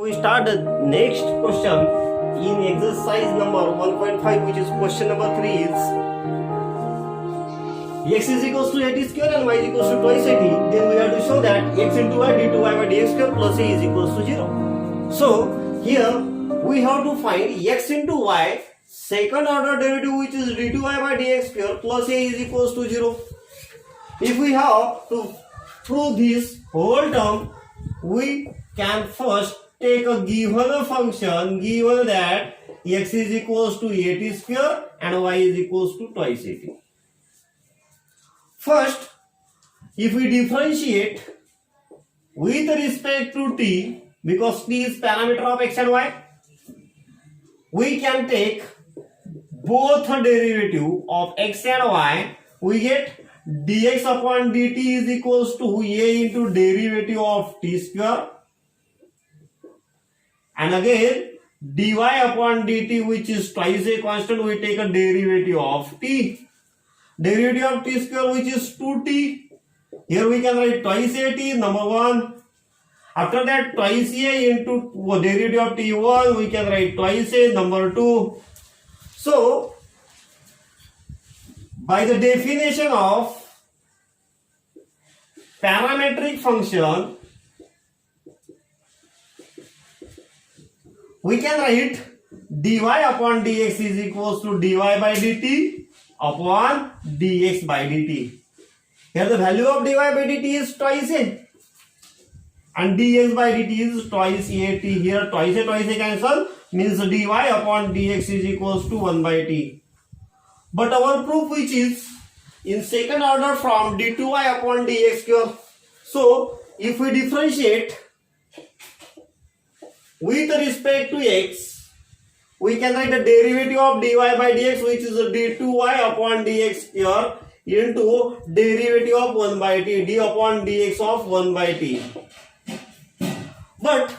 we start the next question in exercise number 1.5, which is question number 3 is x is equals to 80 square and y is equals to twice 80. Then we have to show that x into y d2y by dx square plus a is equals to 0. So here we have to find x into y second order derivative, which is d2y by dx square plus a is equals to 0. If we have to prove this whole term, we can first take a given function given that x is equals to 80 square and y is equals to twice 80. First, if we differentiate with respect to t, because t is parameter of x and y, we can take both derivative of x and y. We get dx upon dt is equals to a into derivative of t square, and again dy upon dt, which is twice a constant, we take a derivative of t. Derivative of t square, which is 2t. Here we can write twice a t, number 1. After that, twice a into derivative of t1, we can write twice a, number 2. So, by the definition of parametric function, we can write dy upon dx is equals to dy by dt upon dx by dt. Here the value of dy by dt is twice a and dx by dt is twice a t. Here twice a cancel, means dy upon dx is equals to 1 by t. But our proof, which is in second order from d2y upon dx square. So if we differentiate with respect to x, we can write the derivative of dy by dx, which is d2y upon dx square into derivative of 1 by t, d upon dx of 1 by t. But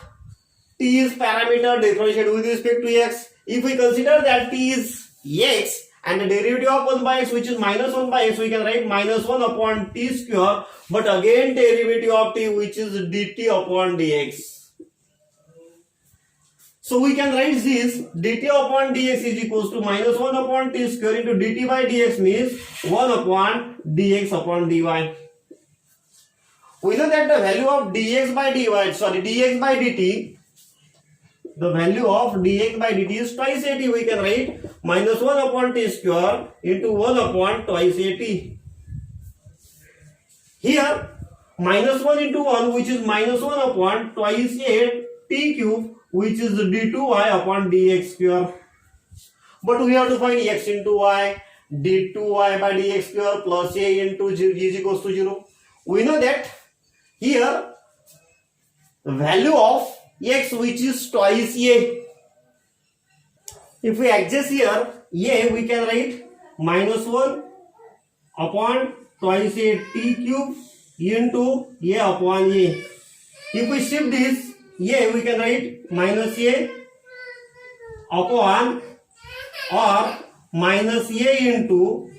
t is parameter differentiated with respect to x. If we consider that t is x and the derivative of 1 by x, which is minus 1 by x, we can write minus 1 upon t square, but again derivative of t, which is dt upon dx. So we can write this dt upon dx is equals to minus 1 upon t square into dt by dx, means 1 upon dx upon dy. We know that the value of dx by dt, the value of dx by dt is twice at. We can write minus 1 upon t square into 1 upon twice at. Here minus 1 into 1, which is minus 1 upon twice a t cube, which is d2y upon dx square. But we have to find x into y, d2y by dx square plus a into is equals to 0. We know that here the value of x, which is twice a. If we adjust here a, we can write minus 1 upon twice a t cube into a upon a. If we shift this a, we can write minus a upon or minus a into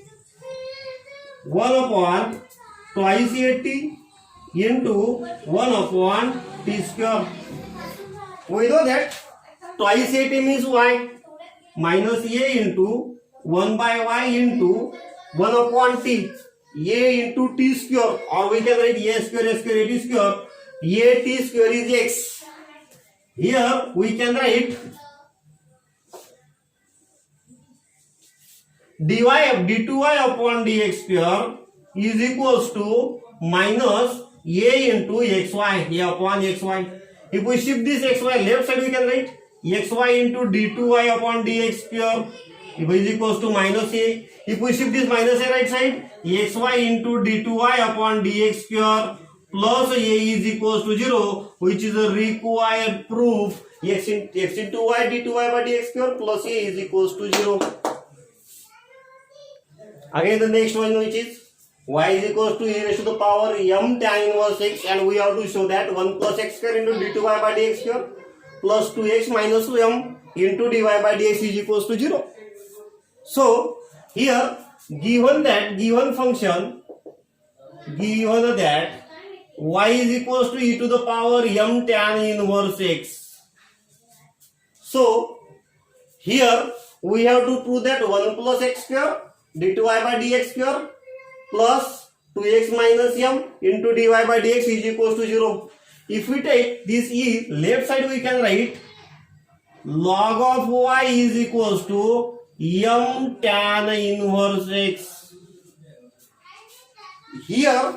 1 upon twice a t into 1 upon t square. We know that twice a t means y, minus a into 1 by y into 1 upon t, a into t square, or we can write a square a t square, a t square is x. Here we can write d2y upon dx square is equals to minus a into xy, a upon xy. If we shift this xy left side, we can write xy into d2y upon dx square is equals to minus a. If we shift this minus a right side, xy into d2y upon dx square plus a is equals to 0, which is a required proof. X into y d2y by dx square plus a is equals to 0. Again the next one, which is y is equals to e raised to the power m tan inverse x, and we have to show that 1 plus x square into d2y by dx square plus 2x minus 2m into dy by dx is equals to 0. So here given that y is equals to e to the power m tan inverse x, So here we have to prove that 1 plus x square d2y by dx square plus 2x minus m into dy by dx is equals to 0. If we take this e left side, we can write log of y is equals to m tan inverse x. Here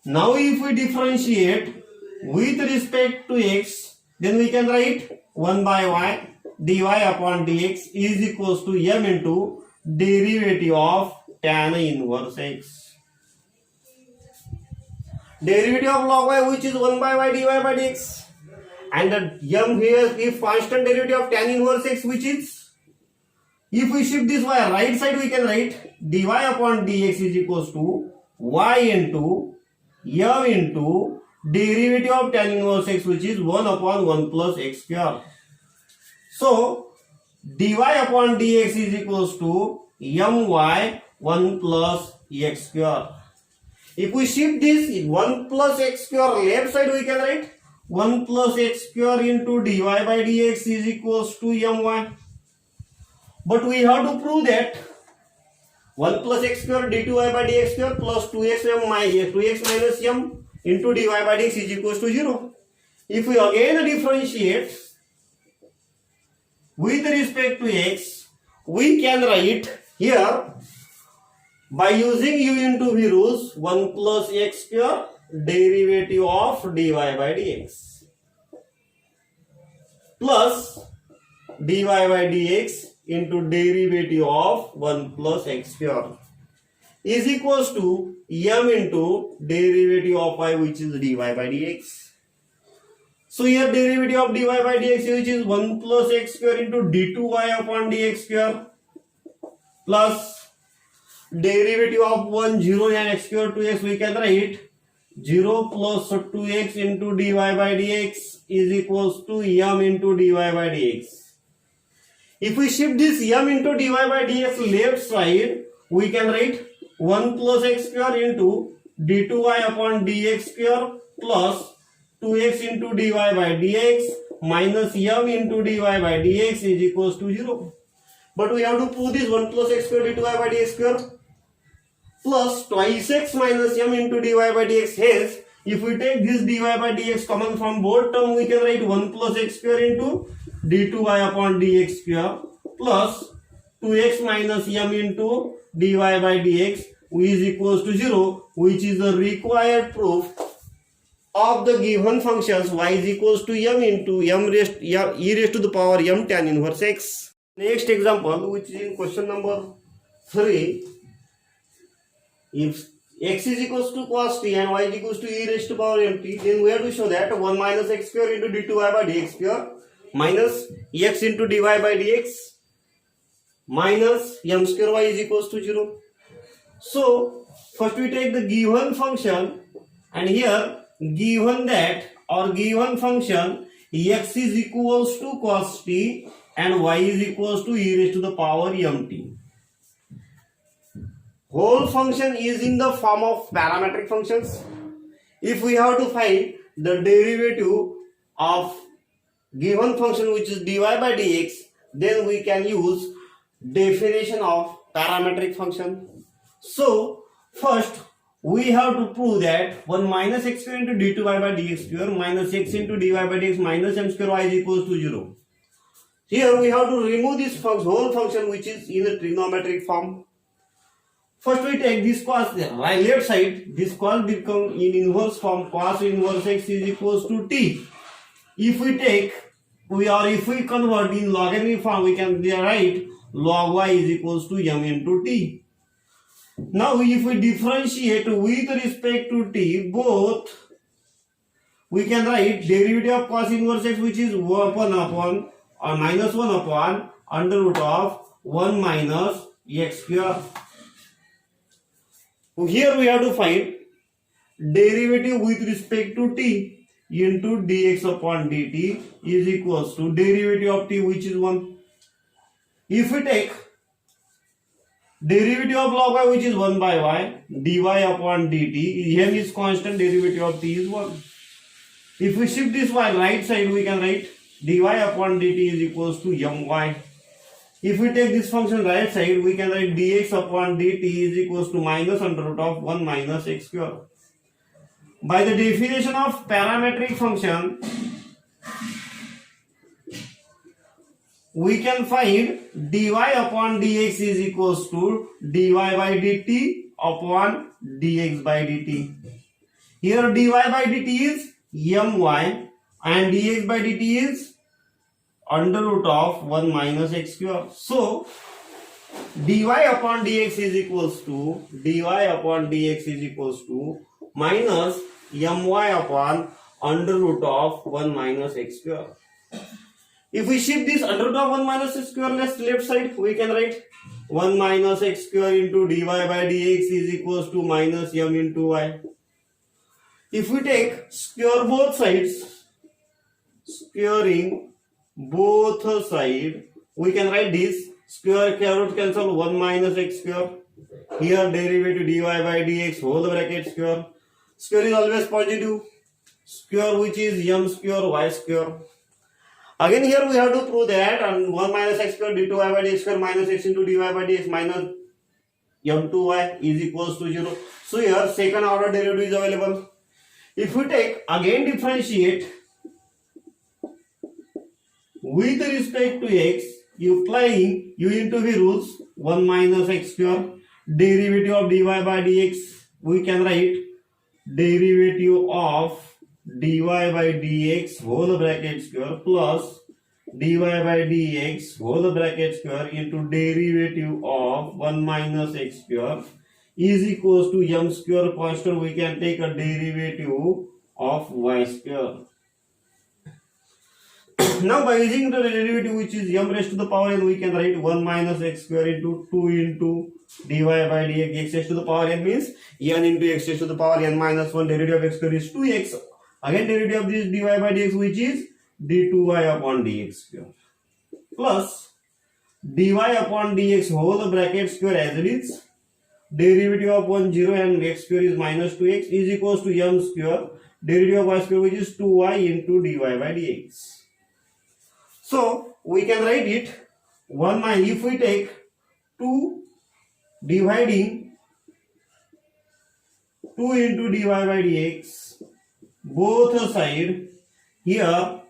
now if we differentiate with respect to x, then we can write 1 by y dy upon dx is equals to m into derivative of tan inverse x. Derivative of log y, which is 1 by y dy by dx, and the m here is constant derivative of tan inverse x, which is, if we shift this y right side, we can write dy upon dx is equals to y into m into derivative of tan inverse x, which is 1 upon 1 plus x square. So dy upon dx is equals to my 1 plus x square. If we shift this 1 plus x square left side, we can write 1 plus x square into dy by dx is equals to my. But we have to prove that 1 plus x square d2y by dx square plus 2x minus m into dy by dx is equals to 0. If we again differentiate with respect to x, we can write here by using u into v rules 1 plus x square derivative of dy by dx plus dy by dx into derivative of 1 plus x square is equals to m into derivative of y, which is dy by dx. So here derivative of dy by dx, which is 1 plus x square into d2y upon dx square plus derivative of 1 0 and x square 2x, we can write 0 plus 2x into dy by dx is equals to m into dy by dx. If we shift this m into dy by dx left side, we can write 1 plus x square into d2y upon dx square plus 2x into dy by dx minus m into dy by dx is equals to 0. But we have to prove this 1 plus x square d2y by dx square plus twice x minus m into dy by dx. Hence, if we take this dy by dx common from both term, we can write 1 plus x square into d2y upon dx square plus 2x minus m into dy by dx is equals to 0, which is the required proof of the given functions y is equals to m into e raised to the power m tan inverse x. Next example, which is in question number 3. If x is equals to cos t and y is equals to e raised to power mt, then we have to show that 1 minus x square into d2y by dx square minus x into dy by dx minus m square y is equals to 0. So first we take the given function, and here given that or given function x is equals to cos t and y is equals to e raised to the power mt. Whole function is in the form of parametric functions. If we have to find the derivative of given function, which is dy by dx, then we can use definition of parametric function. So first we have to prove that 1 minus x square into d2y by dx square minus x into dy by dx minus m square y is equals to 0. Here we have to remove this whole function, which is in the trigonometric form. First we take this cos right left side, this cos become in inverse form, cos inverse x is equals to t. If we take if we convert in logarithmic form, we can write log y is equals to m into t. Now if we differentiate with respect to t both, we can write derivative of cos inverse x, which is 1 upon or minus 1 upon under root of 1 minus x square. Here we have to find derivative with respect to t into dx upon dt is equals to derivative of t, which is 1. If we take derivative of log y, which is 1 by y, dy upon dt, here is constant, derivative of t is 1. If we shift this y right side, we can write dy upon dt is equals to my. If we take this function right side, we can write dx upon dt is equals to minus under root of 1 minus x square. By the definition of parametric function, we can find dy upon dx is equals to dy by dt upon dx by dt. Here dy by dt is my and dx by dt is under root of 1 minus x square. So dy upon dx is equals to minus my upon under root of 1 minus x square. If we shift this under root of 1 minus x square left side, we can write 1 minus x square into dy by dx is equals to minus m into y. If we take square both sides, squaring both sides, we can write this square root cancel 1 minus x square. Here derivative dy by dx whole bracket square. Square is always positive. Square which is m square y square. Again here we have to prove that 1 minus x square d2y by dx square minus x into dy by dx minus m2y is equals to 0. So here second order derivative is available. If we take again differentiate with respect to x, you applying u into v rules 1 minus x square derivative of dy by dx, we can write derivative of dy by dx whole bracket square plus dy by dx whole bracket square into derivative of 1 minus x square is equals to m square constant. We can take a derivative of y square. Now by using the derivative which is m raised to the power n, we can write 1 minus x square into 2 into dy by dx. X raised to the power n means n into x raised to the power n minus 1. Derivative of x square is 2x. Again derivative of this dy by dx which is d2y upon dx square plus dy upon dx whole bracket square as it is. Derivative of 1 0 and x square is minus 2x is equals to m square derivative of y square which is 2y into dy by dx. So we can write it 1 minus, if we take 2 dividing 2 into dy by dx both side, here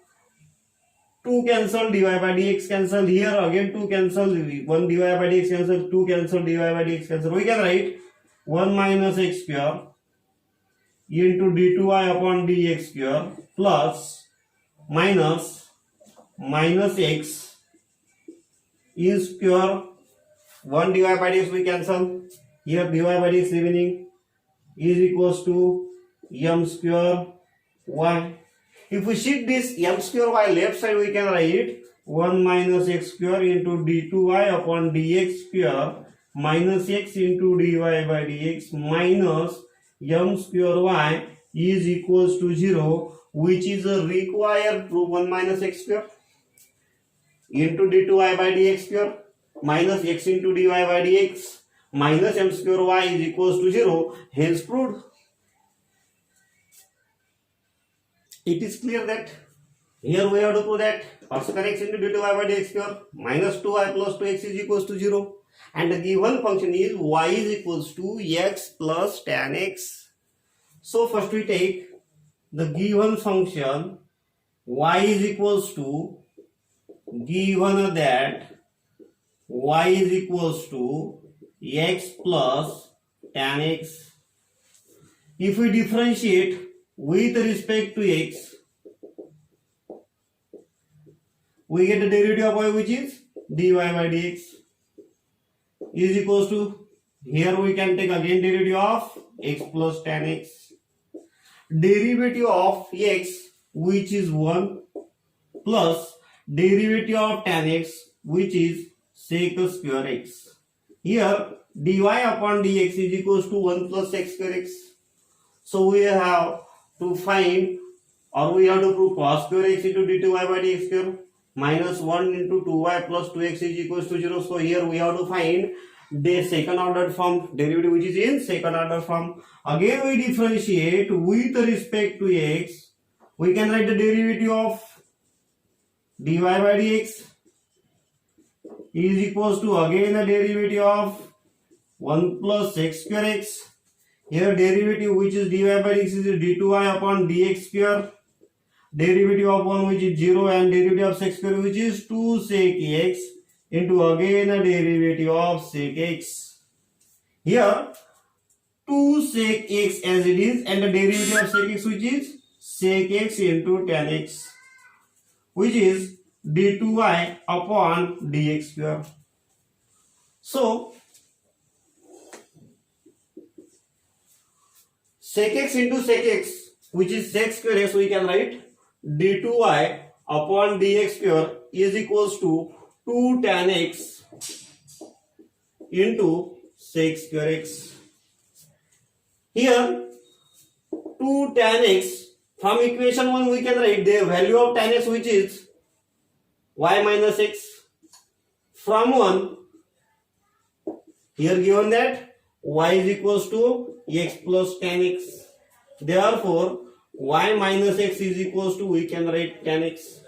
2 cancel, dy by dx cancel, here again 2 cancel, 1 dy by dx cancel, 2 cancel, dy by dx cancel. We can write 1 minus x square into d2y upon dx square plus minus x is square 1 dy by dx we cancel, here dy by dx remaining is equals to m square y. If we shift this m square y left side, we can write 1 minus x square into d2y upon dx square minus x into dy by dx minus m square y is equals to 0, which is a required proof. 1 minus x square into d2y by dx square minus x into dy by dx minus m square y is equals to 0, hence proved. It is clear that here we have to prove that x into d2y by dx square minus 2y plus 2x is equals to 0, and the given function is y is equals to x plus tan x. So first we take the given function y is equals to, given that y is equals to x plus tan x. If we differentiate with respect to x, we get the derivative of y which is dy by dx is equals to, here we can take again derivative of x plus tan x, derivative of x which is 1 plus derivative of tan x which is sec square x. Here dy upon dx is equals to 1 plus sec square x. So we have to find, or we have to prove cos square x into d2y by dx square minus 1 into 2y plus 2x is equals to 0. So here we have to find the second order form derivative which is in second order form. Again we differentiate with respect to x, we can write the derivative of dy by dx is equals to again the derivative of 1 plus x square x. Here derivative which is dy by dx is d2y upon dx square. Derivative of 1 which is 0 and derivative of sec square which is 2 sec x into again a derivative of sec x. Here 2 sec x as it is and the derivative of sec x which is sec x into tan x which is d2y upon dx square. So sec x into sec x which is sec square x, we can write d2y upon dx square is equals to 2 tan x into sec square x. Here 2 tan x, from equation 1 we can write the value of tan x which is y minus x. From 1 here given that y is equals to x plus tan x. Therefore y minus x is equals to, we can write tan x.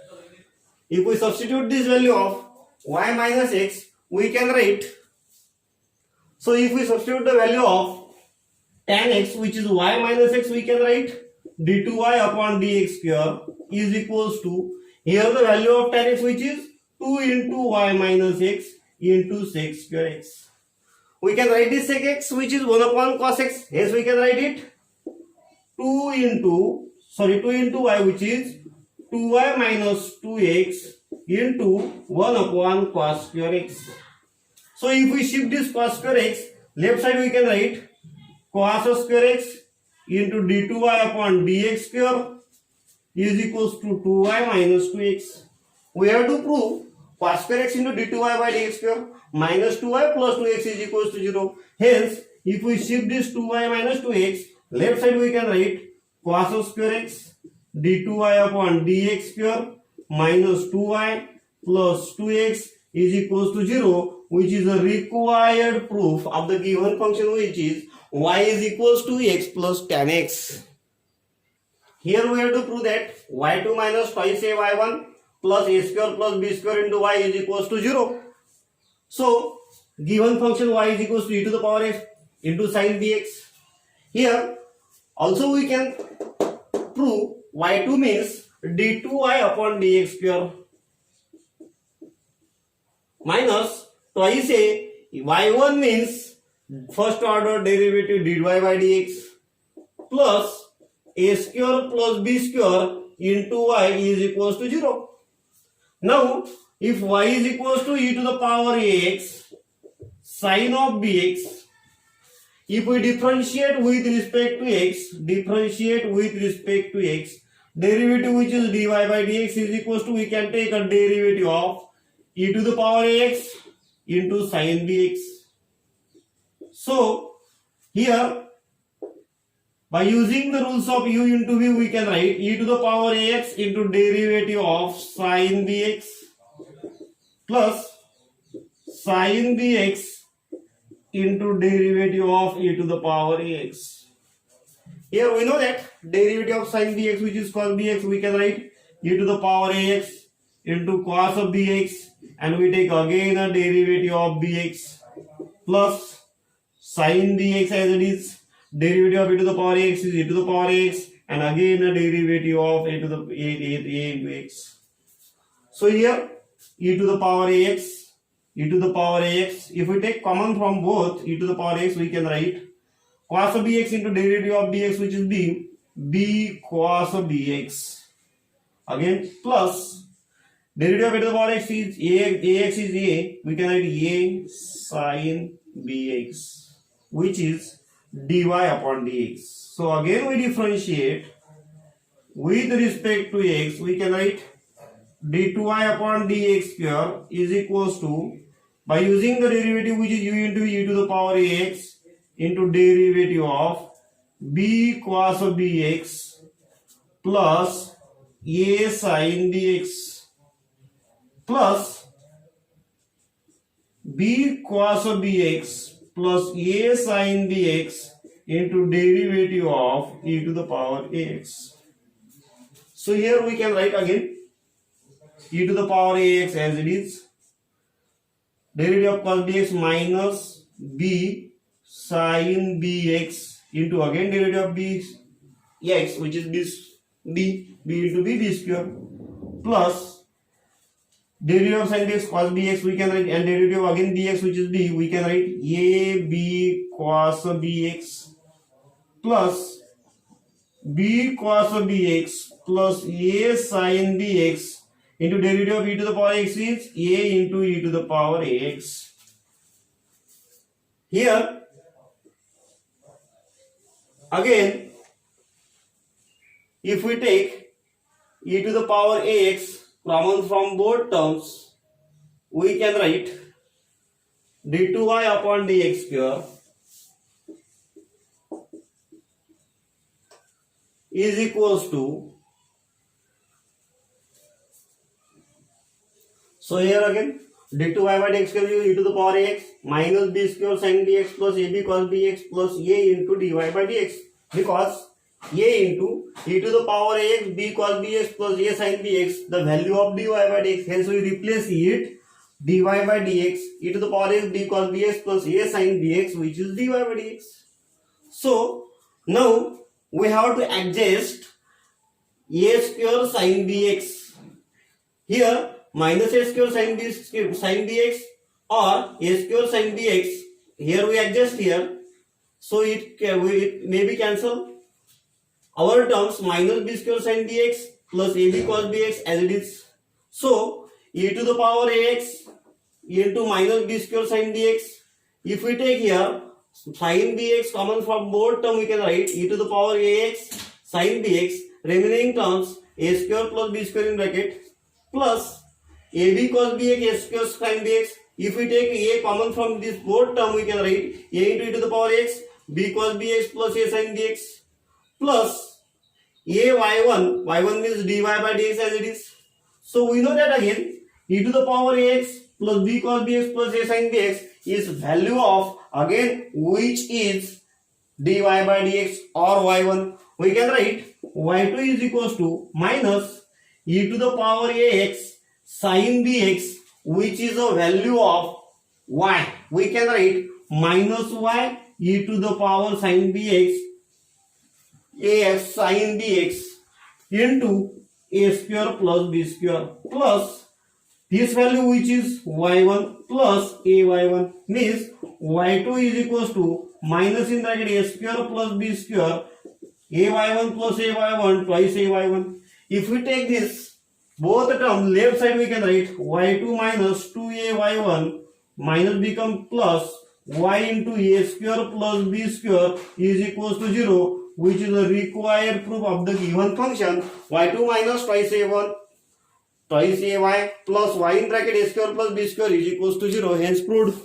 If we substitute this value of y minus x, we can write, so if we substitute the value of tan x which is y minus x, we can write d2y upon dx square is equals to, here the value of tan x which is 2 into y minus x into sec square x. We can write this sec x which is 1 upon cos x, hence we can write it 2 into y which is 2y minus 2x into 1 upon cos square x. So if we shift this cos square x, left side we can write cos square x into d2y upon dx square is equals to 2y minus 2x. We have to prove cos square x into d2y by dx square minus 2y plus 2x is equals to 0. Hence, if we shift this 2y minus 2x, left side we can write cos square x d2y upon dx square minus 2y plus 2x is equals to 0, which is a required proof of the given function which is y is equals to x plus tan x. Here we have to prove that y2 minus twice a y1 plus a square plus b square into y is equals to 0. So given function y is equals to e to the power x into sin bx. Here also we can prove y2 means d2y upon dx square minus twice a y1 means first order derivative dy by dx plus a square plus b square into y is equals to 0. Now if y is equals to e to the power ax sin of bx, if we differentiate with respect to x, derivative which is dy by dx is equals to, we can take a derivative of e to the power ax into sin bx. So here by using the rules of u into v, we can write e to the power ax into derivative of sin bx plus sin bx into derivative of e to the power ax. Here we know that derivative of sin bx which is cos bx, we can write e to the power ax into cos of bx, and we take again a derivative of bx plus sin bx as it is. Derivative of e to the power x is e to the power x, and again a derivative of a to the a into x. So here e to the power ax, if we take common from both e to the power x, we can write cos of bx into derivative of bx which is b cos of bx, again plus derivative of e to the power x is ax is a, we can write a sin bx which is dy upon dx. So again we differentiate with respect to x, we can write d2y upon dx square is equals to, by using the derivative which is u into e to the power ax into derivative of b cos of bx plus a sin bx plus b cos of bx plus a sin bx into derivative of e to the power ax. So here we can write again, e to the power ax as it is. Derivative of cos bx minus b sin bx into again derivative of b x, which is b into b square, plus derivative of sin bx cos bx we can write, and derivative of again bx, which is b, we can write a b cos bx plus b cos bx plus a sin bx into derivative of e to the power x is a into e to the power ax. Here again, if we take e to the power ax common from both terms, we can write d2y upon dx square is equals to, so here again d2y by dx square is e to the power ax minus b square sin bx plus ab cos bx plus a into dy by dx, because a into e to the power ax b cos bx plus a sin bx, the value of dy by dx, hence we replace it dy by dx e to the power ax b cos bx plus a sin bx, which is dy by dx. So now we have to adjust a square sin bx here minus a square sin bx or a square sin bx, here we adjust here, so it may be cancel our terms minus b square sin bx plus ab cos bx as it is. So e to the power ax into minus b square sin bx, if we take here sin bx common from both term, we can write e to the power ax sin bx, remaining terms a square plus b square in bracket plus ab cos bx a square sin bx. If we take a common from this both term, we can write a into e to the power x b cos bx plus a sin bx plus a y1 means dy by dx as it is. So we know that again e to the power ax plus b cos bx plus a sin bx is value of again which is dy by dx or y1. We can write y2 is equals to minus e to the power ax sin bx, which is a value of y. We can write minus y e to the power sin bx ax sin bx into a square plus b square plus this value which is y1 plus ay1, means y2 is equals to minus in bracket a square plus b square ay1 plus ay1 twice ay1. If we take this both terms left side, we can write y2 minus 2ay1 minus become plus y into a square plus b square is equals to 0, which is the required proof of the given function y2 minus twice a1 twice ay plus y in bracket a square plus b square is equals to 0, hence proved.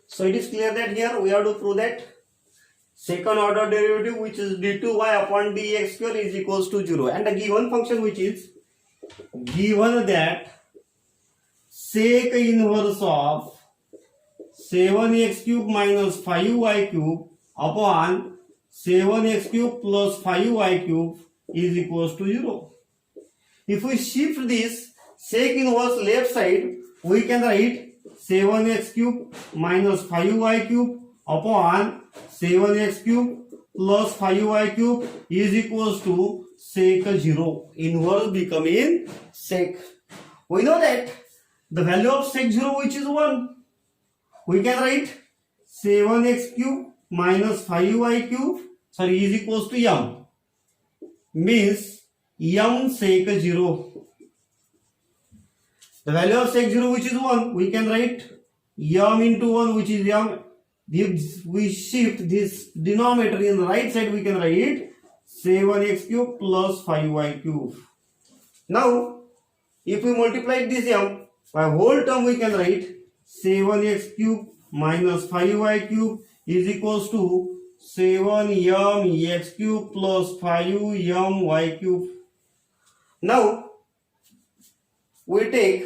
So it is clear that here we have to prove that second order derivative, which is d2y upon dx square, is equals to 0, and the given function which is given that sec inverse of 7x cube minus 5y cube upon 7x cube plus 5y cube is equals to 0. If we shift this sec inverse left side, we can write 7x cube minus 5y cube upon 7x cube plus 5y cube is equals to sec 0. Inverse becoming sec. We know that the value of sec 0, which is 1, we can write 7x cube minus 5y cube is equals to m, means m sec 0. The value of sec 0, which is 1, we can write m into 1, which is m. If we shift this denominator in the right side, we can write 7x cube plus 5y cube. Now, if we multiply this m by whole term, we can write 7x cube minus 5y cube is equals to 7m x cube plus 5m y cube. Now, we take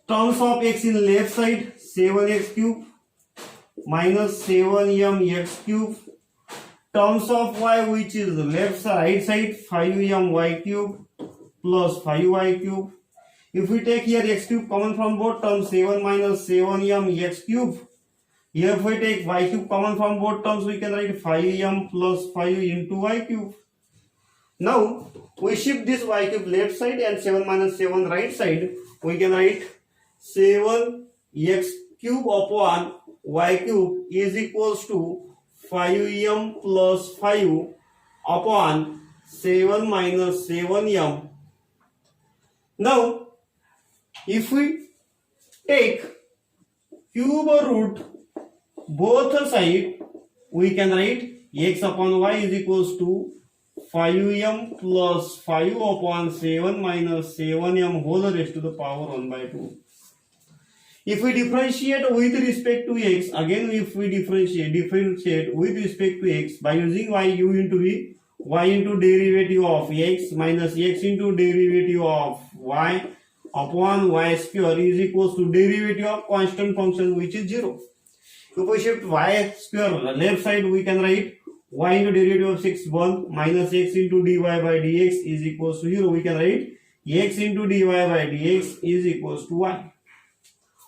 terms of x in left side, 7x cube minus 7m x cube terms of y which is left side, right side 5m cube plus 5y cube. If we take here x cube common from both terms, 7 minus 7m x cube. Here if we take y cube common from both terms, we can write 5m plus 5 into y cube. Now we shift this y cube left side and 7 minus 7 right side. We can write 7x cube upon y cube is equals to 5m plus 5 upon 7 minus 7m. Now if we take cube root both side, we can write x upon y is equals to 5m plus 5 upon 7 minus 7m whole raised to the power 1 by 2. If we differentiate with respect to x, again if we differentiate with respect to x by using y u into v, y into derivative of x minus x into derivative of y upon y square is equals to derivative of constant function which is 0. If we shift y square left side, we can write y into derivative of 6 1 minus x into dy by dx is equals to 0. We can write x into dy by dx is equals to y.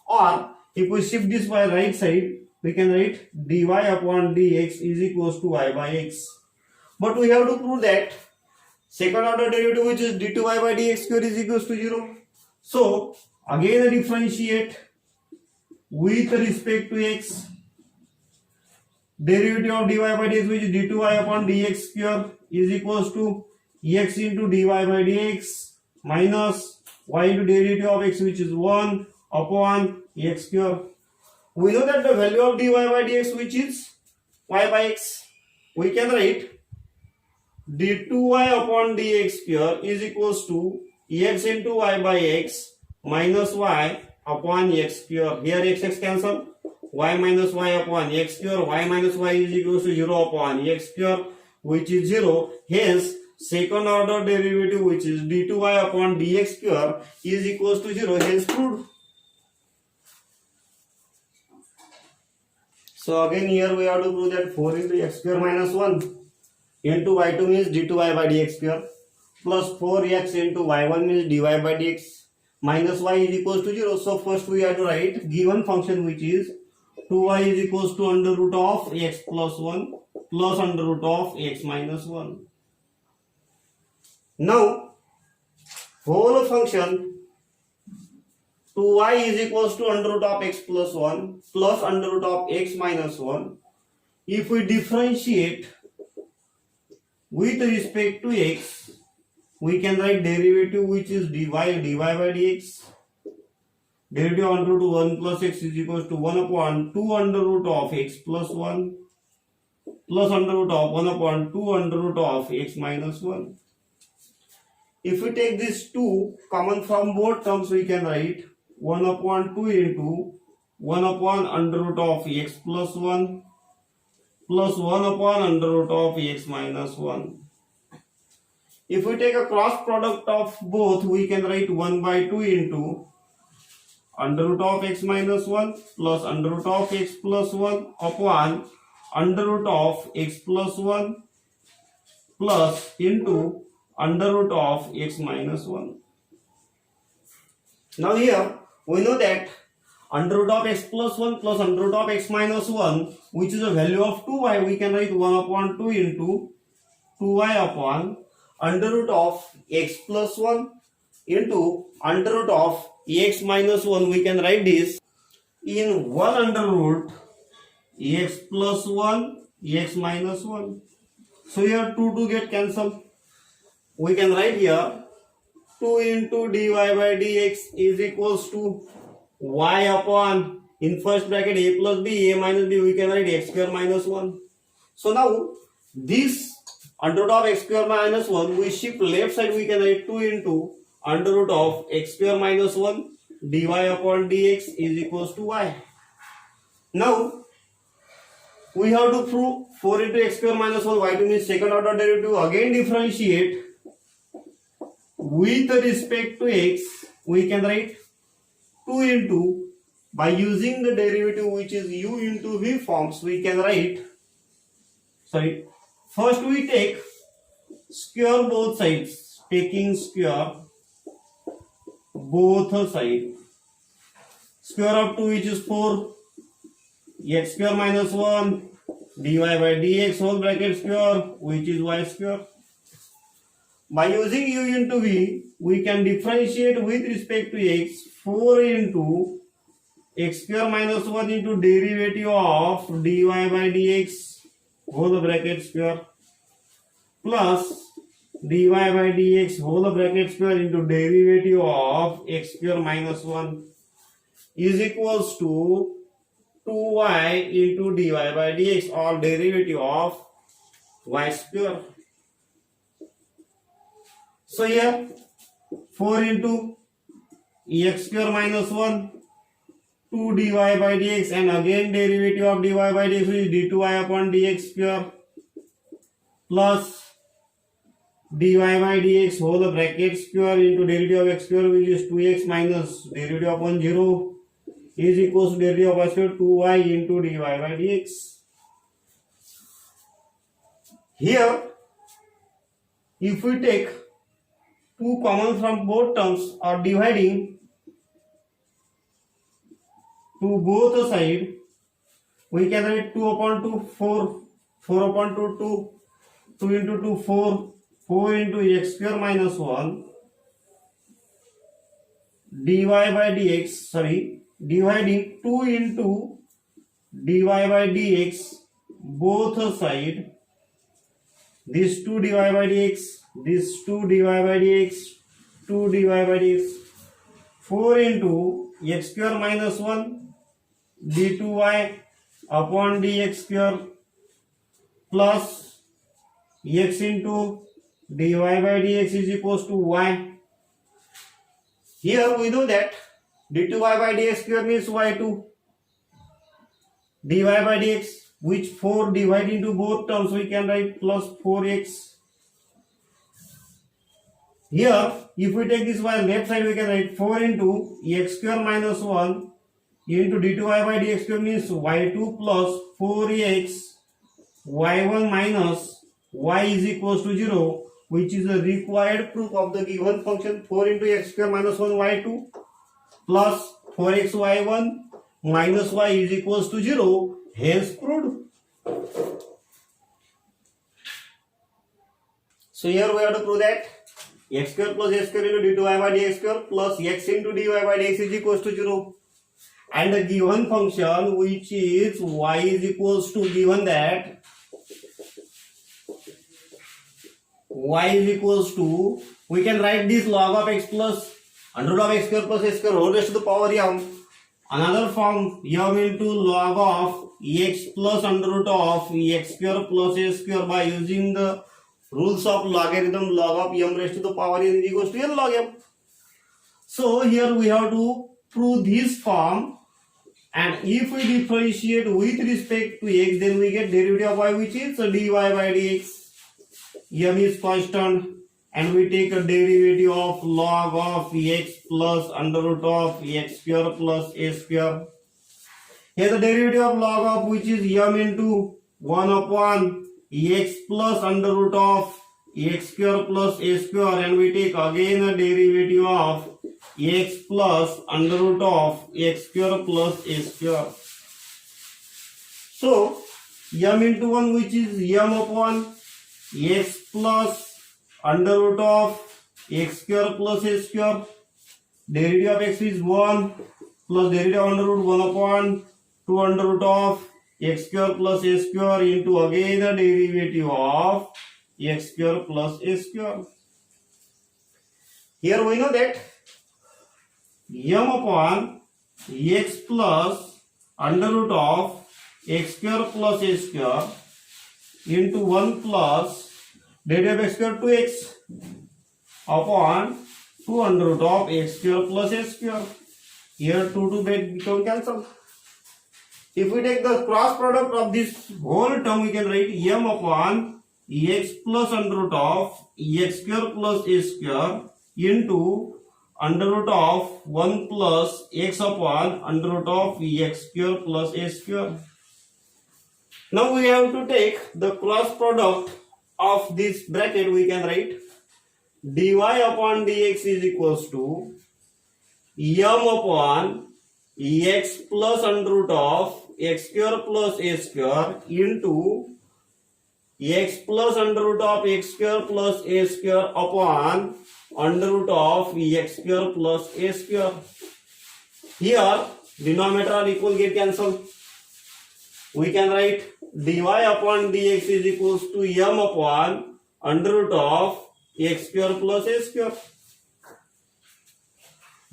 Or if we shift this by right side, we can write dy upon dx is equals to y by x. But we have to prove that second order derivative which is d2y by dx square is equals to 0. So again differentiate with respect to x. Derivative of dy by dx which is d2y upon dx square is equals to x into dy by dx minus y into derivative of x which is 1 upon x square. We know that the value of dy by dx which is y by x. We can write d2y upon dx square is equals to x into y by x minus y upon x square. Here x cancel. Y minus y upon x square. Y minus y is equals to 0 upon x square which is 0. Hence second order derivative which is d2y upon dx square is equals to 0. Hence proved. So again here we have to prove that 4 into x square minus 1 into y2 means d2y by dx square plus 4x into y1 means dy by dx minus y is equals to 0. So first we have to write given function which is 2y is equals to under root of x plus 1 plus under root of x minus 1. Now whole function 2y is equals to under root of x plus 1 plus under root of x minus 1. If we differentiate with respect to x, we can write derivative which is dy by dx. Derivative under root 1 plus x is equals to 1 upon 2 under root of x plus 1 plus under root of 1 upon 2 under root of x minus 1. If we take these 2 common from both terms, we can write 1 upon 2 into 1 upon under root of x plus 1 plus 1 upon under root of x minus 1. If we take a cross product of both, we can write 1 by 2 into under root of x minus 1 plus under root of x plus 1 upon under root of x plus 1 plus into under root of x minus 1. Now here we know that under root of x plus 1 plus under root of x minus 1 which is a value of 2y, we can write 1 upon 2 into 2y upon under root of x plus 1 into under root of x minus 1. We can write this in 1 under root x plus 1 x minus 1. So here 2 get cancelled. We can write here 2 into dy by dx is equals to y upon, in first bracket a plus b, a minus b, we can write x square minus 1. So now this under root of x square minus 1, we shift left side, we can write 2 into under root of x square minus 1 dy upon dx is equals to y. Now we have to prove 4 into x square minus 1 y2 means second order derivative. Again differentiate with respect to x, we can write 2 into, by using the derivative which is u into v forms, we can write First we take square both sides, taking square both sides. Square of 2 which is 4, x square minus 1 dy by dx whole bracket square which is y square. By using u into v, we can differentiate with respect to x 4 into x square minus 1 into derivative of dy by dx whole bracket square plus dy by dx whole bracket square into derivative of x square minus 1 is equals to 2y into dy by dx or derivative of y square. So here 4 into x square minus 1 2 dy by dx and again derivative of dy by dx is d2y upon dx square plus dy by dx whole bracket square into derivative of x square which is 2x minus derivative upon 0 is equals to derivative of y square 2y into dy by dx. Here if we take 2 common from both terms or dividing to both sides, we can write 2 upon 2 4, 4 upon 2 2, 2 into 2 4, 4 into x square minus 1 dy by dx, dividing 2 into dy by dx both sides, this 2 dy by dx, this 2 dy by dx, 2 dy by dx, 4 into x square minus 1 d2y upon dx square plus x into dy by dx is equals to y. Here we know that d2y by dx square means y2, dy by dx which 4 divided into both terms we can write plus 4x. Here if we take this y left side we can write 4 into x square minus 1 into d2y by dx square means y2 plus 4x y1 minus y is equals to 0 which is a required proof of the given function 4 into x square minus 1 y2 plus 4x y1 minus y is equals to 0, hence proved. So here we have to prove that x square plus s square into d2y by dx square plus x into dy by dx is equals to 0. And the given function which is y is equals to, given that y is equals to, we can write this log of x plus under root of x square plus s square whole raised to the power m. Another form m into log of x plus under root of x square plus s square by using the rules of logarithm log of m raised to the power n is equals to n log m. So here we have to prove this form, and if we differentiate with respect to x then we get derivative of y which is dy by dx. M is constant and we take a derivative of log of x plus under root of x square plus a square. Here the derivative of log of which is m into 1 upon x plus under root of x square plus a square, and we take again a derivative of x plus under root of x square plus a square. So m into 1 which is m upon x plus under root of x square plus a square, derivative of x is 1 plus derivative under root 1 upon 2 under root of x square plus a square into again the derivative of x square plus a square. Here we know that m upon x plus under root of x square plus a square into 1 plus derivative of x square 2x upon 2 under root of x square plus a square. Here 2 to become cancelled. If we take the cross product of this whole term, we can write m upon x plus under root of x square plus a square into under root of 1 plus x upon under root of x square plus a square. Now we have to take the cross product of this bracket we can write dy upon dx is equals to m upon x plus under root of x square plus a square into x plus under root of x square plus a square upon under root of x square plus a square. Here denominator and equal get cancelled. We can write dy upon dx is equals to m upon under root of x square plus a square.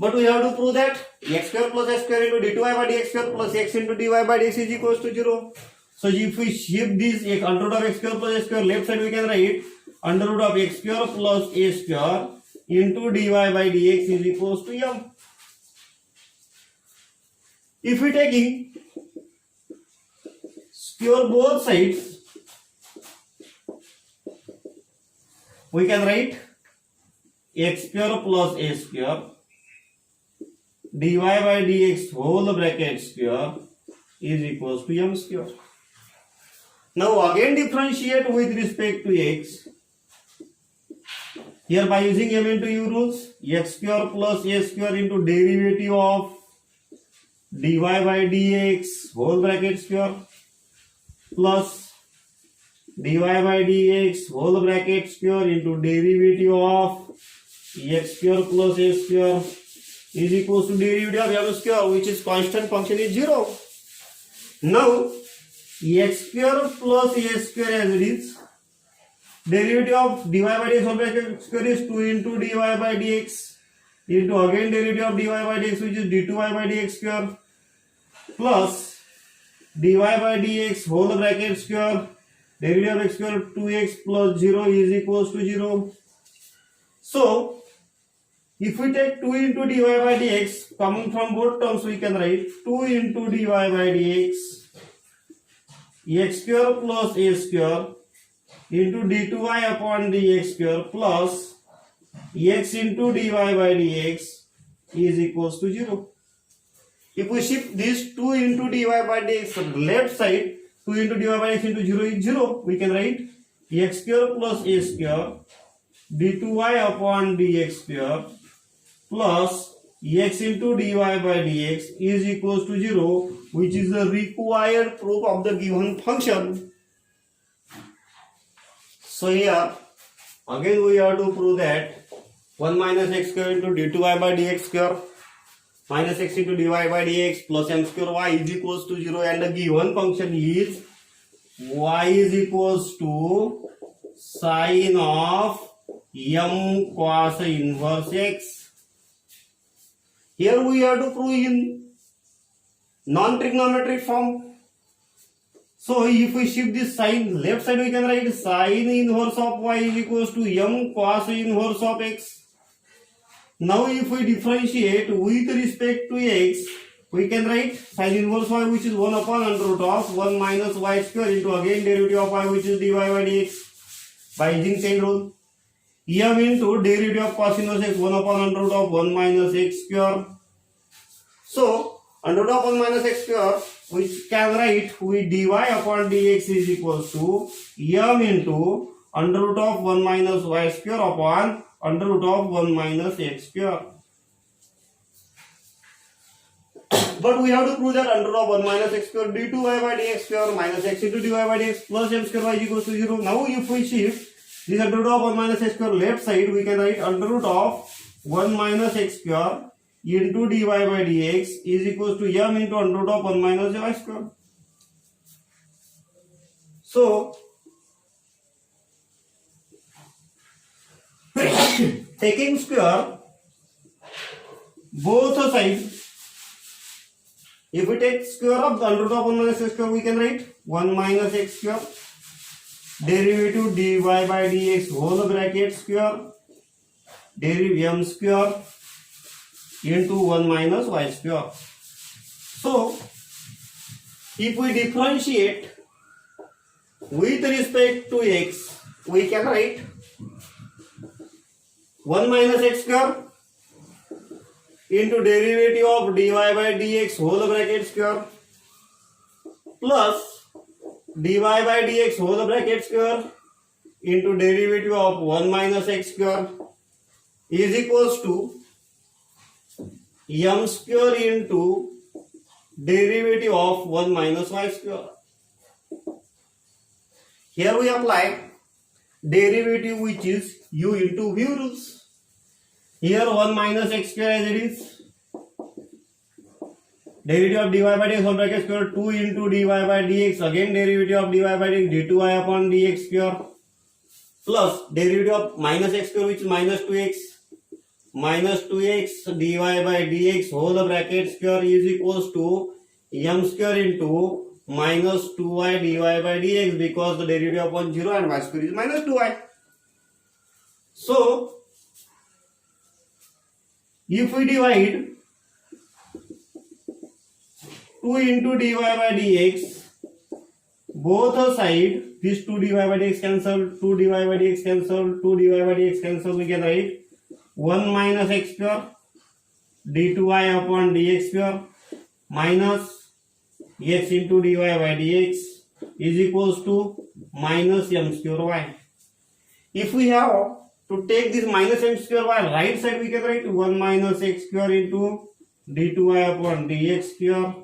But we have to prove that x square plus a square into d2y by dx square plus x into dy by dx is equals to 0. So if we shift this under root of x square plus a square left side, we can write under root of x square plus a square into dy by dx is equals to m. If we taking square both sides, we can write x square plus a square dy by dx whole bracket square is equals to m square. Now again differentiate with respect to x. Here by using m into u rules, x square plus a square into derivative of dy by dx whole bracket square plus dy by dx whole bracket square into derivative of x square plus a square is equals to derivative of m square, which is constant function is 0. Now x square plus a square as it is, derivative of dy by dx whole bracket square is 2 into dy by dx into again derivative of dy by dx, which is d2y by dx square plus dy by dx whole bracket square derivative of x square 2x plus 0 is equals to 0. So if we take 2 into dy by dx coming from both terms, we can write 2 into dy by dx x square plus a square into d2y upon dx square plus x into dy by dx is equals to 0. If we shift this 2 into dy by dx left side, 2 into dy by dx into 0 is 0. We can write x square plus a square d2y upon dx square plus x into dy by dx is equals to 0, which is the required proof of the given function. So here again we have to prove that 1 minus x square into d2y by dx square minus x into dy by dx plus m square y is equals to 0, and the given function is y is equals to sine of m cos inverse x. Here we have to prove in non-trigonometric form. So if we shift this sign left side, we can write sine inverse of y is equals to m cos inverse of x. Now if we differentiate with respect to x, we can write sine inverse y, which is 1 upon under root of 1 minus y square into again derivative of y, which is dy by dx by using chain rule. M into derivative of cos inverse x 1 upon under root of 1 minus x square. So under root of 1 minus x square, which can write with dy upon dx is equals to m into under root of 1 minus y square upon under root of 1 minus x square. But we have to prove that under root of 1 minus x square d2y by dx square minus x into dy by dx plus m square y is equals to 0. Now if we shift this under root of 1 minus x square left side, we can write under root of 1 minus x square into dy by dx is equals to m into under root of 1 minus y square. So taking square both sides, if we take square of the under root of 1 minus x square, we can write 1 minus x square derivative dy by dx whole bracket square derivative m square into 1 minus y square. So if we differentiate with respect to x, we can write 1 minus x square into derivative of dy by dx whole bracket square plus dy by dx whole bracket square into derivative of 1 minus x square is equals to m square into derivative of 1 minus y square. Here we apply derivative which is u into v rules. Here 1 minus x square as it is. Derivative of dy by dx whole bracket square 2 into dy by dx, again derivative of dy by dx d2y upon dx square, plus derivative of minus x square which is minus 2x dy by dx whole bracket square is equals to m square into minus 2y dy by dx, because the derivative upon 0 and y square is minus 2y. So if we divide 2 into dy by dx, both side, this 2 dy by dx cancel, 2 dy by dx cancel, 2 dy by dx cancel, we can write 1 minus x square d2y upon dx square minus x into dy by dx is equals to minus m square y. If we have to take this minus m square y right side, we can write 1 minus x square into d2y upon dx square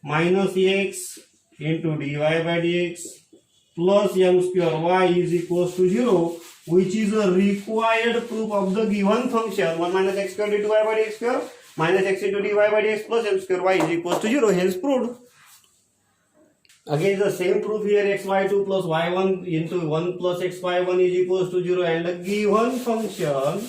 minus x into dy by dx plus m square y is equals to 0, which is a required proof of the given function 1 minus x square d2y by dx square minus x into dy by dx plus m square y is equals to 0, hence proved. Again the same proof here, xy2 plus y1 into 1 plus xy1 is equals to 0, and the given function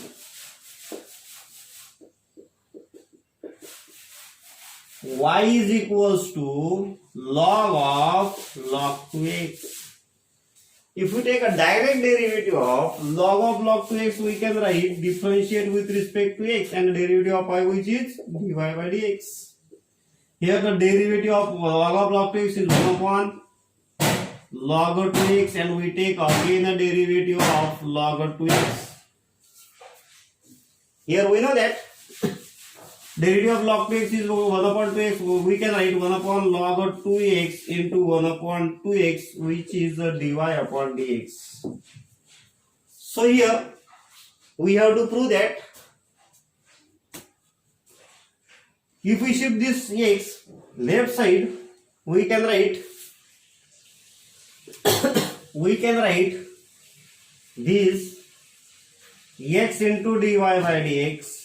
y is equals to log 2x. If we take a direct derivative of log 2x, we can write differentiate with respect to x, and the derivative of y which is dy by dx. Here the derivative of log 2x is 1 upon log 2x, and we take again a derivative of log 2x. Here we know that derivative of log 2x is 1 upon 2x, we can write 1 upon log 2x into 1 upon 2x, which is the dy upon dx. So here we have to prove that if we shift this x left side, we can write this x into dy by dx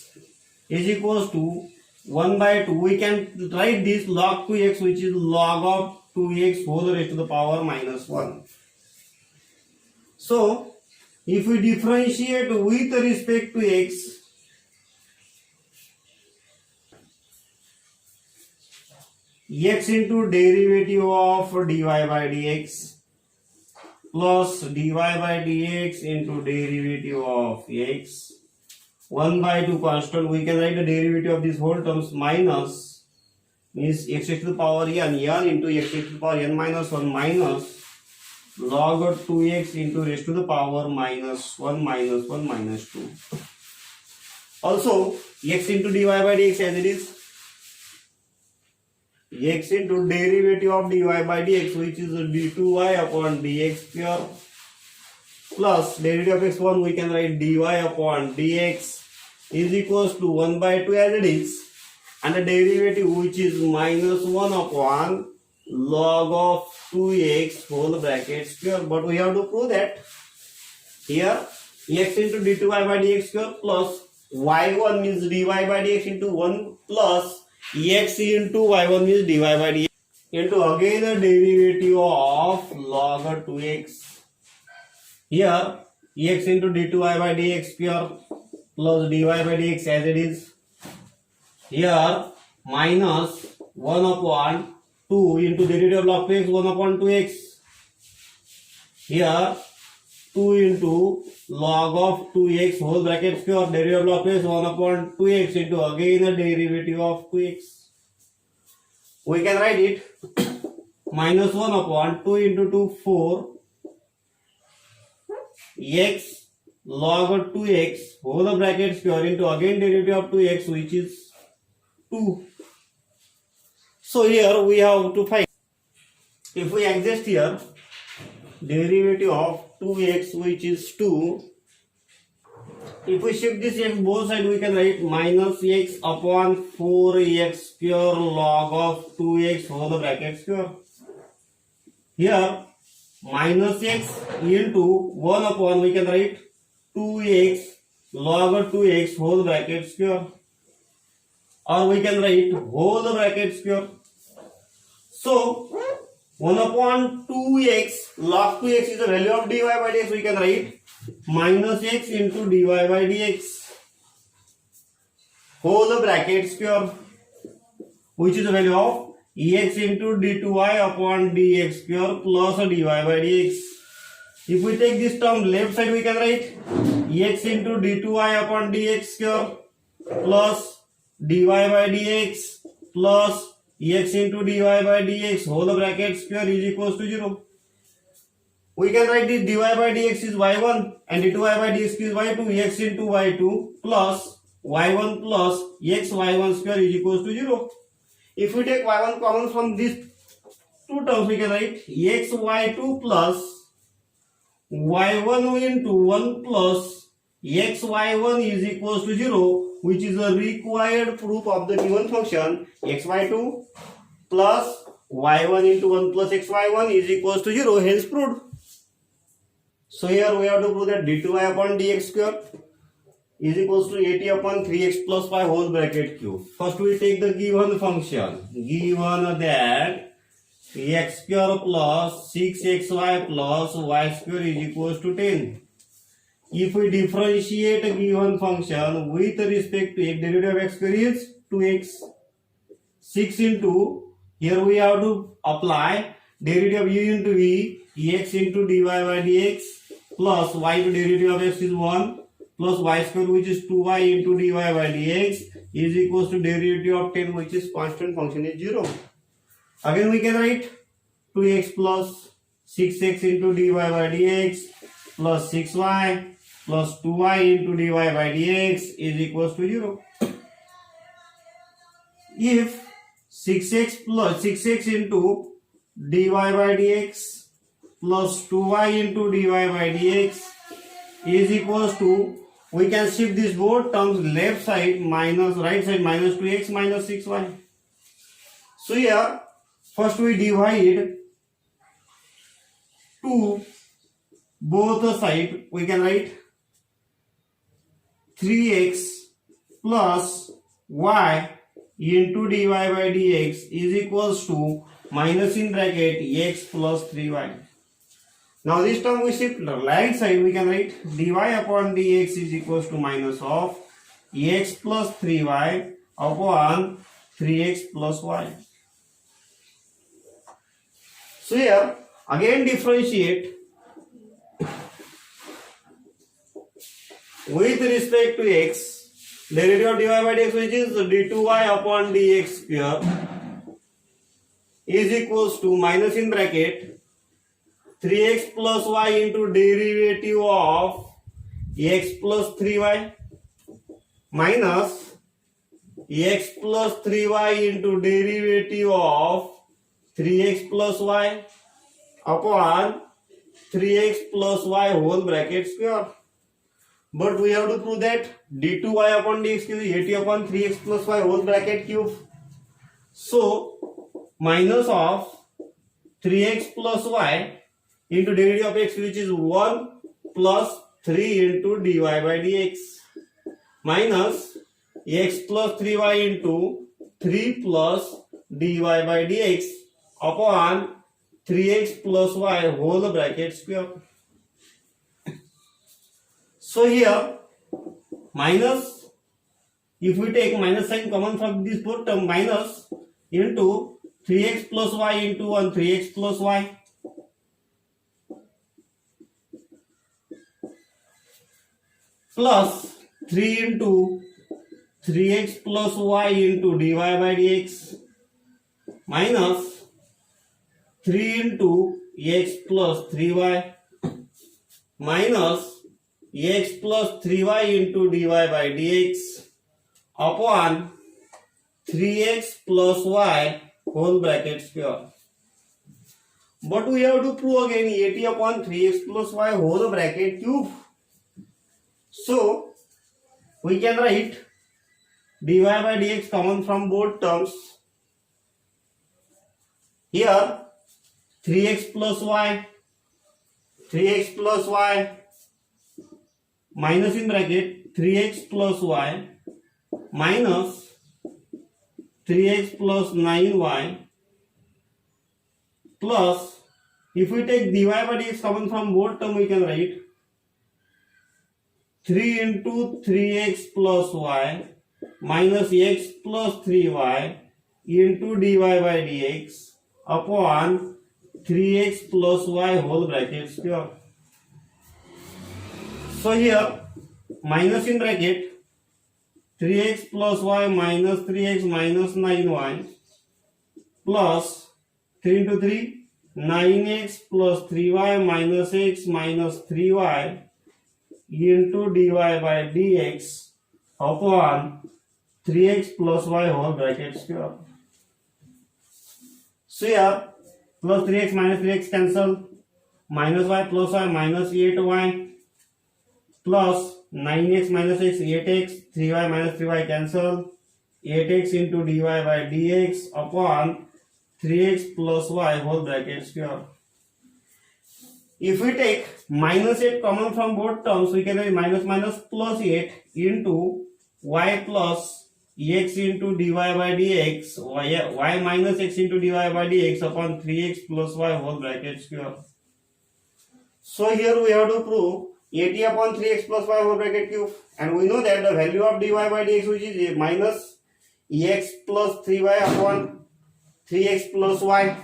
is equals to 1 by 2. We can write this log 2x, which is log of 2x whole raised to the power minus 1. So if we differentiate with respect to x, x into derivative of dy by dx plus dy by dx into derivative of x 1 by 2 constant, we can write the derivative of this whole terms minus means x raised to the power n into x raised to the power n minus 1 minus log 2x into raised to the power minus 1 minus 1 minus 2. Also x into dy by dx as it is, x into derivative of dy by dx, which is d2y upon dx square plus derivative of x1, we can write dy upon dx is equals to 1 by 2 as it is, and the derivative which is minus 1 upon log of 2x whole bracket square. But we have to prove that here x into d2y by dx square plus y1 means dy by dx into 1 plus x into y1 means dy by dx into again the derivative of log 2x. Here x into d2y by dx square plus dy by dx as it is. Here minus 1 upon 2 into derivative of log 2x 1 upon 2x. Here 2 into log of 2x whole bracket square derivative of log 2x 1 upon 2x into again the derivative of 2x. We can write it minus 1 upon 2 into 2 4 x log 2x whole bracket square into again derivative of 2x, which is 2. So here we have to find, if we adjust here derivative of 2x which is 2. If we shift this x both sides, we can write minus x upon 4x square log of 2x whole bracket square. Here minus x into 1 upon, we can write 2x log of 2x whole bracket square, or we can write whole bracket square. So 1 upon 2x log 2x is the value of dy by dx. We can write minus x into dy by dx whole bracket square, which is the value of ex into d2y upon dx square plus dy by dx. If we take this term left side, we can write ex into d2y upon dx square plus dy by dx plus ex into dy by dx whole bracket square is equals to 0. We can write this dy by dx is y1 and d2y by dx is y2. X into y2 plus y1 plus x y1 square is equals to 0. If we take y1 common from these two terms, we can write x y2 plus y1 into 1 plus x y1 is equals to 0, which is a required proof of the given function x y2 plus y1 into 1 plus x y1 is equals to 0, hence proved. So here we have to prove that d2y upon dx square is equals to 80 upon 3x plus 5 whole bracket cube. First we take the given function, given that x square plus 6xy plus y square is equals to 10. If we differentiate a given function with respect to x, derivative of x square is 2x. 6 into, here we have to apply derivative of u into v, x into dy by dx plus y into derivative of x is 1 plus y square which is 2y into dy by dx is equals to derivative of 10 which is constant function is 0. Again we can write 2x plus 6x into dy by dx plus 6y plus 2y into dy by dx is equals to 0. If 6x plus 6x into dy by dx plus 2y into dy by dx is equals to, we can shift these both terms left side minus right side minus 2x minus 6y. So here first we divide 2 both side, we can write 3x plus y into dy by dx is equals to minus in bracket x plus 3y. Now this term we shift right side, we can write dy upon dx is equals to minus of x plus 3y upon 3x plus y. So here again differentiate with respect to x, derivative of dy by dx which is d2y upon dx square is equals to minus in bracket 3x plus y into derivative of x plus 3y minus x plus 3y into derivative of 3x plus y upon 3x plus y whole bracket square. But we have to prove that d2y upon dx is 80 upon 3x plus y whole bracket cube. So minus of 3x plus y into derivative of x which is 1 plus 3 into dy by dx minus x plus 3y into 3 plus dy by dx upon 3x plus y whole bracket square. So here minus, if we take minus sign common from this both term, minus into 3x plus y into 1 3x plus y plus 3 into 3x plus y into dy by dx minus 3 into x plus 3y minus x plus 3y into dy by dx upon 3x plus y whole bracket square. but we have to prove again 80 upon 3x plus y whole bracket cube. So we can write dy by dx common from both terms. Here 3x plus y minus in bracket 3x plus y minus 3x plus 9y plus, if we take dy by dx common from both term, we can write 3 into 3x plus y minus x plus 3y into dy by dx upon 3x plus y whole bracket square. So here minus in bracket 3x plus y minus 3x minus 9y plus 3 into 3 9x plus 3y minus x minus 3y into dy by dx upon 3x plus y whole bracket square. So here plus 3x minus 3x cancel, minus y plus y minus 8y plus 9x minus x 8x, 3y minus 3y cancel, 8x into dy by dx upon 3x plus y whole bracket square. If we take minus 8 common from both terms, we can write minus minus plus 8 into y plus x into dy by dx, y minus x into dy by dx upon 3x plus y whole bracket square. So here we have to prove 80 upon 3x plus y whole bracket cube, and we know that the value of dy by dx, which is minus x plus 3y upon 3x plus y.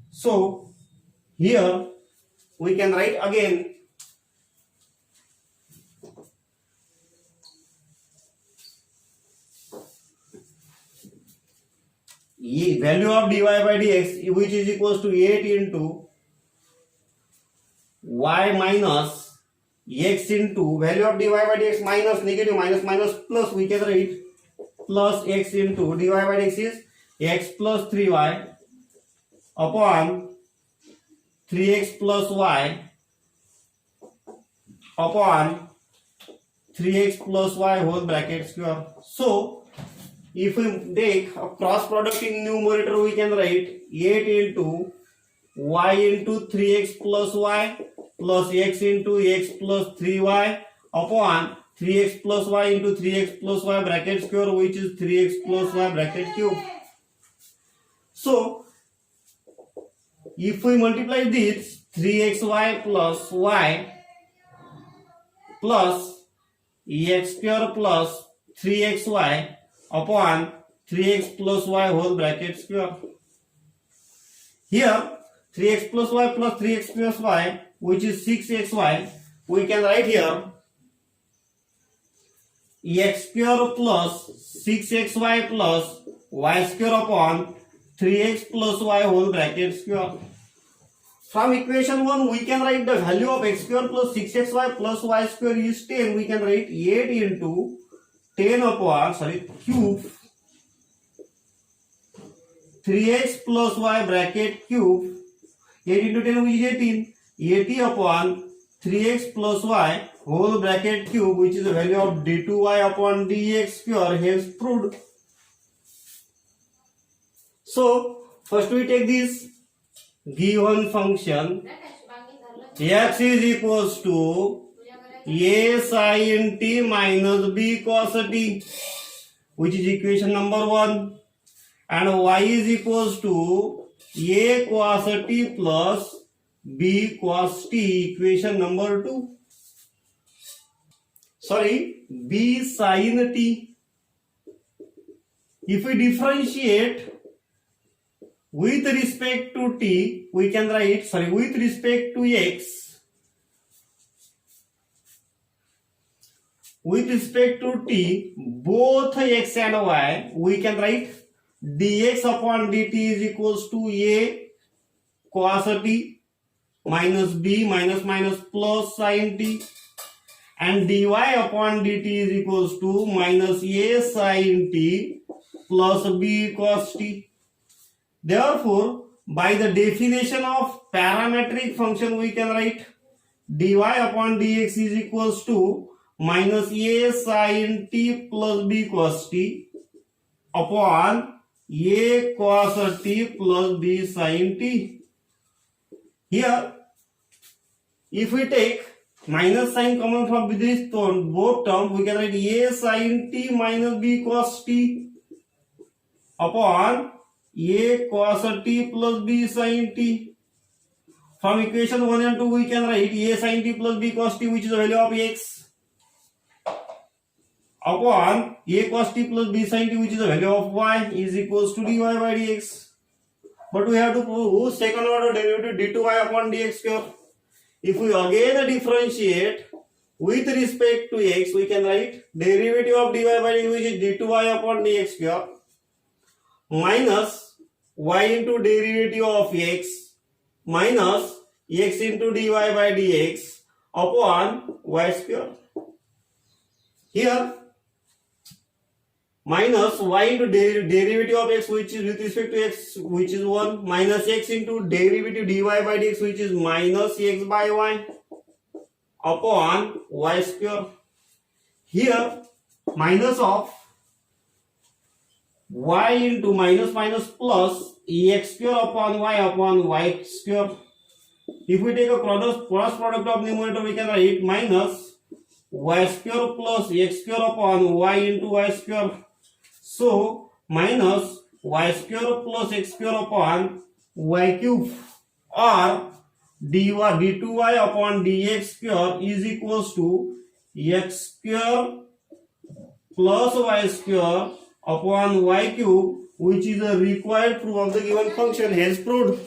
So here we can write again value of dy by dx, which is equals to 8 into y minus x into value of dy by dx minus negative minus minus plus, we can write plus x into dy by dx is x plus 3y upon 3x plus y upon 3x plus y whole bracket square. So if we take a cross product in numerator, we can write 8 into y into 3x plus y plus x into x plus 3y upon 3x plus y into 3x plus y bracket square, which is 3x plus y bracket cube. So if we multiply this 3xy plus y plus x square plus 3xy upon 3x plus y whole bracket square. Here 3x plus y plus 3x plus y, which is 6xy, we can write here x square plus 6xy plus y square upon 3x plus y whole bracket square. From equation 1, we can write the value of x square plus 6xy plus y square is 10. We can write 8 into 10 upon, cube 3x plus y bracket cube, 8 into 10 which is 18, 80 upon 3x plus y whole bracket cube, which is the value of d2y upon dx square, hence proved. So first we take this given function x is equals to a sin t minus b cos t, which is equation number 1, and y is equals to a cos t plus b cos t, equation number 2. B sin t. If we differentiate with respect to t, we can write, with respect to x, with respect to t, both x and y, we can write dx upon dt is equals to a cos t minus b minus minus plus sin t, and dy upon dt is equals to minus a sin t plus b cos t. Therefore, By the definition of parametric function, we can write dy upon dx is equals to minus a sin t plus b cos t upon a cos t plus b sin t. Here, if we take minus sign common from this both terms, we can write a sin t minus b cos t upon a cos t plus b sin t. From equation 1 and 2, we can write a sin t plus b cos t, which is the value of x, upon a cos t plus b sin t, which is the value of y, is equals to dy by dx. But we have to prove second order derivative d2y upon dx square. If we again differentiate with respect to x, we can write derivative of dy by dx, which is d2y upon dx square, minus y into derivative of x minus x into dy by dx upon y square. Here, minus y into derivative of x, which is with respect to x, which is 1, minus x into derivative dy by dx, which is minus x by y upon y square. Here, minus of y into minus plus x square upon y square. If we take a cross product of numerator, we can write minus y square plus x square upon y into y square. So, minus y square plus x square upon y cube, or d2y upon dx square is equals to x square plus y square upon y cube, which is a required proof of the given function, hence proved.